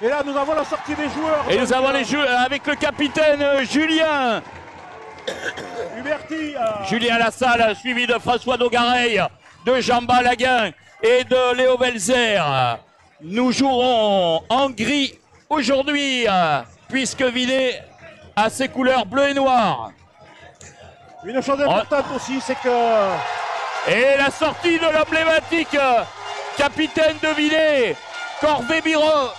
Et là, nous avons la sortie des joueurs. Et nous avons les joueurs avec le capitaine Julien. Huberty. Julien Lassalle, suivi de François Dogareil, de Jean Balaguin et de Léo Welzer. Nous jouerons en gris aujourd'hui, puisque Vinay a ses couleurs bleu et noir. Une chose importante aussi, c'est que... Et la sortie de l'emblématique capitaine de Vinay, Corvé Biron.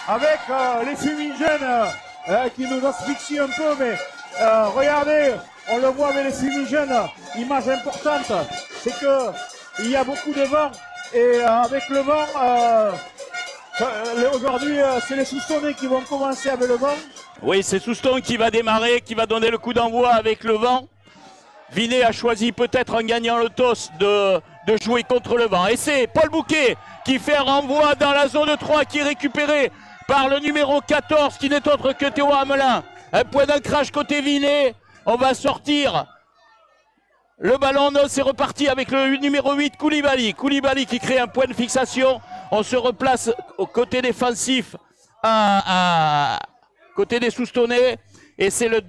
Avec les fumigènes qui nous asphyxient un peu, mais regardez, on le voit avec les fumigènes, image importante, c'est qu'il y a beaucoup de vent, et avec le vent, aujourd'hui c'est les Soustonnais qui vont commencer avec le vent. Oui, c'est Souston qui va démarrer, qui va donner le coup d'envoi avec le vent. Vinay a choisi peut-être en gagnant le toss de jouer contre le vent. Et c'est Paul Bouquet qui fait un renvoi dans la zone 3 qui est récupéré par le numéro 14 qui n'est autre que Théo Hamelin. Un point d'ancrage côté Vinay. On va sortir le ballon. Non, c'est reparti avec le numéro 8 Koulibaly. Koulibaly qui crée un point de fixation. On se replace au côté défensif côté des Soustonnais. Et c'est le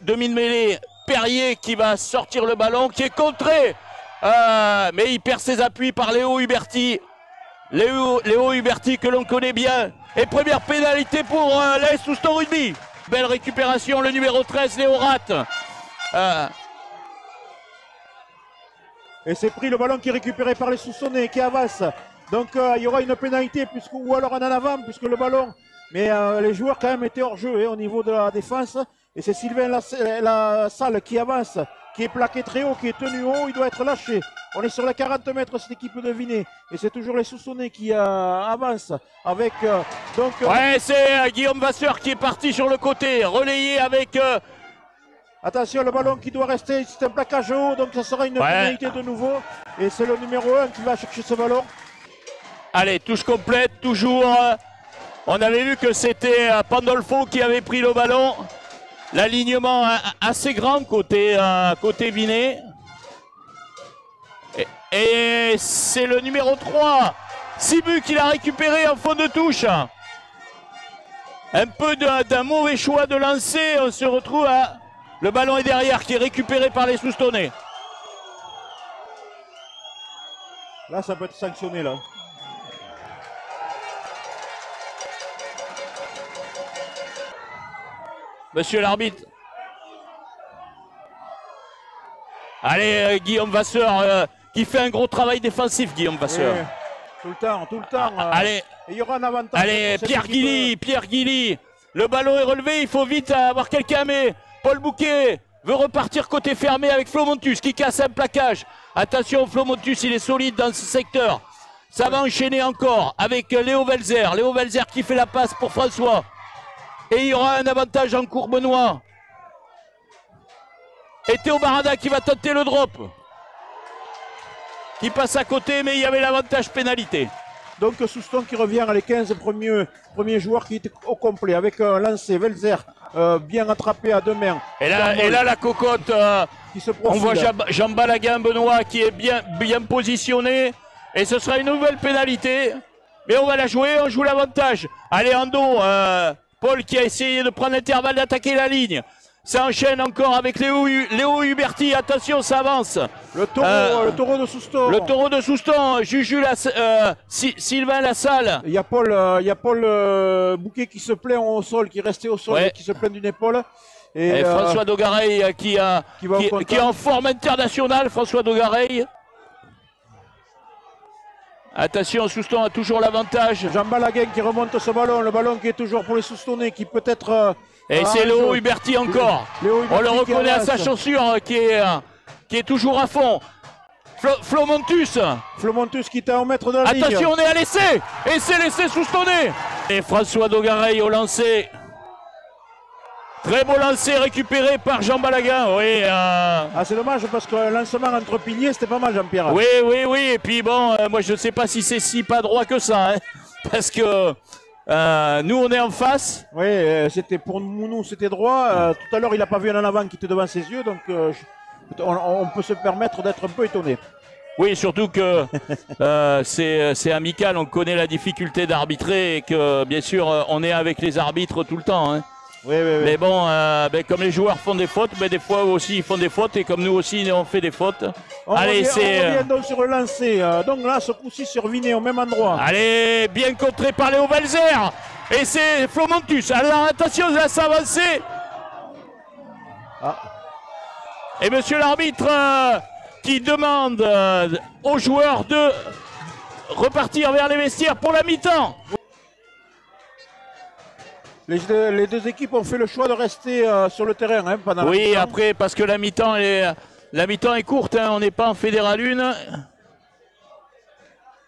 demi de mêlée Perrier qui va sortir le ballon, qui est contré. Mais il perd ses appuis par Léo Huberty. Léo Huberty que l'on connaît bien. Et première pénalité pour l'AS Souston Rugby. Belle récupération, le numéro 13, Léo Rat. Et c'est pris le ballon qui est récupéré par les Soustonnais qui avance. Donc il y aura une pénalité, ou alors en avant, puisque le ballon... Mais les joueurs quand même étaient hors jeu au niveau de la défense. Et c'est Sylvain Lassalle qui avance, qui est plaqué très haut, qui est tenu haut, il doit être lâché. On est sur les 40 mètres, cette équipe de Vinay. Et c'est toujours les Soustonnais qui avancent avec... ouais, c'est Guillaume Vasseur qui est parti sur le côté, relayé avec... Attention, le ballon qui doit rester, c'est un plaquage haut, donc ça sera une pénalité de nouveau. Et c'est le numéro 1 qui va chercher ce ballon. Allez, touche complète, toujours... On avait vu que c'était Pandolfo qui avait pris le ballon. L'alignement assez grand côté Vinay. Et c'est le numéro 3, Sibu, qui l'a récupéré en fond de touche. Un peu d'un mauvais choix de lancer. On se retrouve à... Le ballon est derrière, qui est récupéré par les Soustonnais. Là, ça peut être sanctionné, là. Monsieur l'arbitre. Allez, Guillaume Vasseur, qui fait un gros travail défensif, Guillaume Vasseur. Oui, tout le temps. Allez, et il y aura un avantage. Allez, Pierre Guilly. Le ballon est relevé, il faut vite avoir quelqu'un, mais Paul Bouquet veut repartir côté fermé avec Flo Montus qui casse un plaquage. Attention, Flo Montus, il est solide dans ce secteur. Ça va enchaîner encore avec Léo Welzer. Léo Welzer qui fait la passe pour François. Et il y aura un avantage en Courbenois. Et Théo Barada qui va tenter le drop. Qui passe à côté, mais il y avait l'avantage pénalité. Donc Souston qui revient à les 15 premiers joueurs qui étaient au complet. Avec un lancer, Welzer bien attrapé à deux mains. Et là la cocotte, qui se on voit Jean Balaguin, Benoît qui est bien positionné. Et ce sera une nouvelle pénalité. Mais on va la jouer, on joue l'avantage. Allez, en dos, Paul qui a essayé de prendre l'intervalle d'attaquer la ligne. Ça enchaîne encore avec Léo Huberty. Attention, ça avance. Le taureau de Souston. Le taureau de Souston. Sylvain Lassalle. Il y a Paul Bouquet qui se plaint au sol, qui est resté au sol et qui se plaint d'une épaule. Et François Dogareil qui est en forme internationale. François Dogareil. Attention, Souston a toujours l'avantage. Jean Balaguin qui remonte ce ballon. Le ballon qui est toujours pour les Soustonnais qui peut être... Et c'est Léo Huberty encore. On le reconnaît à sa chaussure qui est toujours à fond. Flo Montus. Flo Montus qui est à 1 mètre de la ligne. Attention, on est à l'essai. Et c'est l'essai Soustonnais. Et François Dogareil au lancer. Très beau lancer récupéré par Jean Balaguin. Oui, c'est dommage parce que le lancement entre piliers, c'était pas mal, Jean-Pierre. Oui. Et puis bon, moi je ne sais pas si c'est si pas droit que ça. Hein, parce que nous on est en face. Oui, c'était pour nous c'était droit. Tout à l'heure il n'a pas vu un en avant qui était devant ses yeux. Donc on peut se permettre d'être un peu étonné. Oui, surtout que c'est amical, on connaît la difficulté d'arbitrer et que bien sûr on est avec les arbitres tout le temps. Hein. Oui, oui, oui. Mais bon, comme les joueurs font des fautes, des fois aussi ils font des fautes et comme nous aussi on fait des fautes. On revient donc sur le lancer. Donc là, ce coup-ci sur Vinet au même endroit. Allez, bien contré par Léo Valzer. Et c'est Flomontus. Alors attention, là ça avance. Ah. Et monsieur l'arbitre qui demande aux joueurs de repartir vers les vestiaires pour la mi-temps. Les deux équipes ont fait le choix de rester sur le terrain hein, pendant la mi-temps. Oui, après, parce que la mi-temps est courte, hein, on n'est pas en Fédéral 1.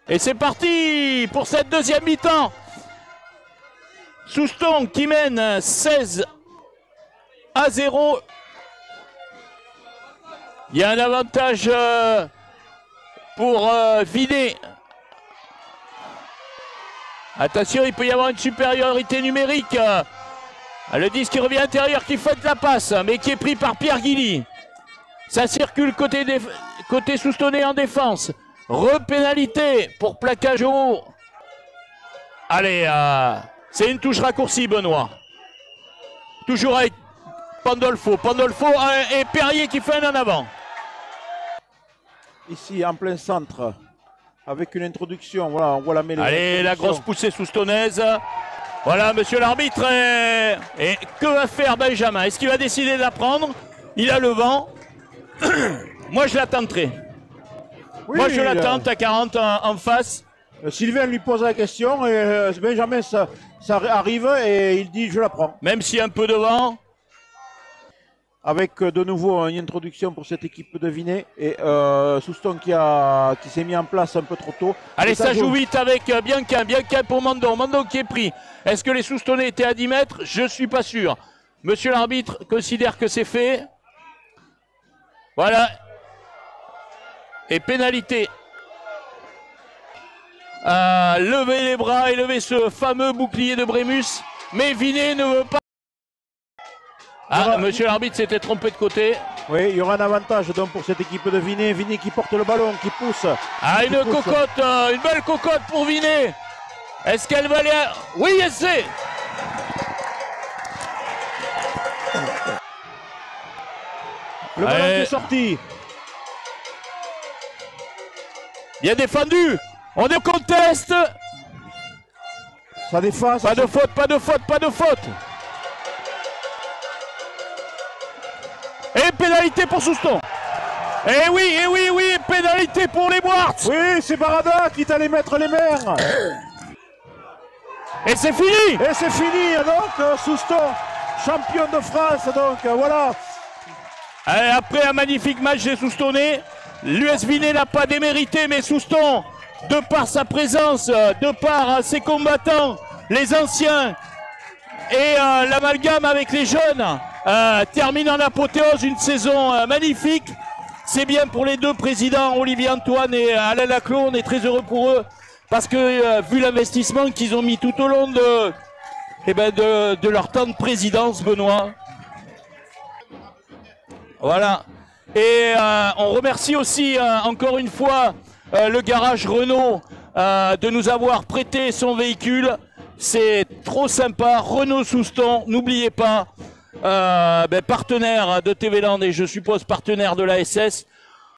Et c'est parti pour cette deuxième mi-temps. Souston qui mène 16-0. Il y a un avantage pour Vinet. Attention, il peut y avoir une supériorité numérique. Le disque qui revient intérieur, qui fait la passe, mais qui est pris par Pierre Guilly. Ça circule côté Soustonnais en défense. Repénalité pour plaquage au haut. Allez, c'est une touche raccourcie, Benoît. Toujours avec Pandolfo. Pandolfo et Perrier qui fait un en avant. Ici, en plein centre, avec une introduction. Voilà, on voit la mêlée. Allez, la grosse poussée soustonnaise. Voilà, monsieur l'arbitre. Et que va faire Benjamin? Est-ce qu'il va décider de la prendre? Il a le vent. Moi, je la tenterai. Oui, moi, je la tente à 40 en face. Sylvain lui pose la question et Benjamin, ça arrive et il dit je la prends. Même s'il y a un peu de vent. Avec de nouveau une introduction pour cette équipe de Vinet et Souston qui s'est mis en place un peu trop tôt. Allez, ça joue vite avec Bianca pour Mandon. Mandon qui est pris. Est-ce que les Soustonnais étaient à 10 mètres? Je ne suis pas sûr. Monsieur l'arbitre considère que c'est fait. Voilà. Et pénalité. Lever les bras et lever ce fameux bouclier de Brémus. Mais Vinet ne veut pas. Monsieur l'arbitre s'était trompé de côté. Oui, il y aura un avantage donc pour cette équipe de Vinet. Vinet qui porte le ballon, qui pousse. Une cocotte, une belle cocotte pour Vinet. Est-ce qu'elle va aller à... Oui, elle sait. Le ballon qui est sorti. Bien défendu. On est conteste. Ça défense. Pas de faute, pas de faute, pas de faute. Et pénalité pour Souston. Et oui, pénalité pour les Boarts. Oui, c'est Barada qui est allé mettre les mains. Et c'est fini. Et c'est fini, donc Souston, champion de France, donc voilà. Allez, après un magnifique match des Soustonnais, l'US Vinet n'a pas démérité, mais Souston, de par sa présence, de par ses combattants, les anciens, et l'amalgame avec les jeunes, termine en apothéose une saison magnifique. C'est bien pour les deux présidents, Olivier Antoine et Alain Laclos. On est très heureux pour eux parce que vu l'investissement qu'ils ont mis tout au long de leur temps de présidence, Benoît. Voilà. Et on remercie aussi encore une fois le garage Renault de nous avoir prêté son véhicule. C'est trop sympa. Renault Souston, n'oubliez pas, partenaire de TV Land et je suppose partenaire de la SS.